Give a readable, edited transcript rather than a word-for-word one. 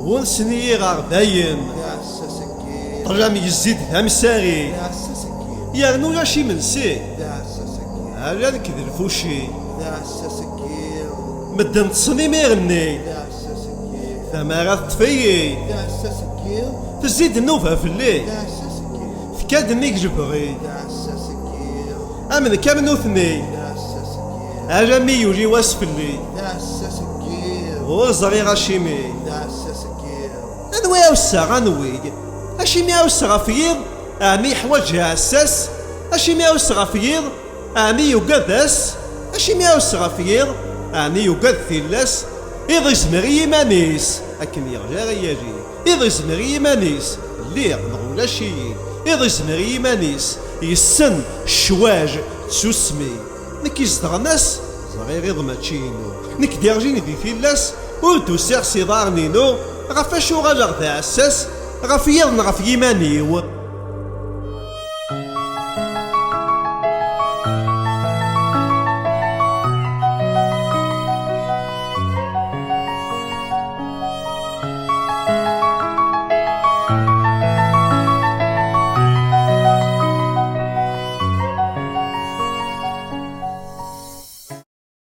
ونسني غرداين طلام يزيد همساري يغنو لاشي منسي على الكذل فوشي مدن تصني ميغني ثمارة تفيي تزيد النوفة في الليل فكاد ميك جبغي أمن كامل وثني على مي يولي واسف اللي وزغي غاشيمي انوي اوسا انوي اشيمي اوسا غفير امي حواج عساس اشيمي اوسا غفير امي يقدس اشيمي اوسا غفير امي يقد ثلاس إذا يزمري مانيس أكن يرجع يجي إذا يزمري مانيس اللي نغولا شي إذا يزمري مانيس يسن الشواج تسوسمي نك يزدغناس صغير إذ ماتشينو نك ديرجيني دي ثلاس ورتو سيغ صدار نينو غفاشو غالا غدا عساس غف يضن غف يمانيو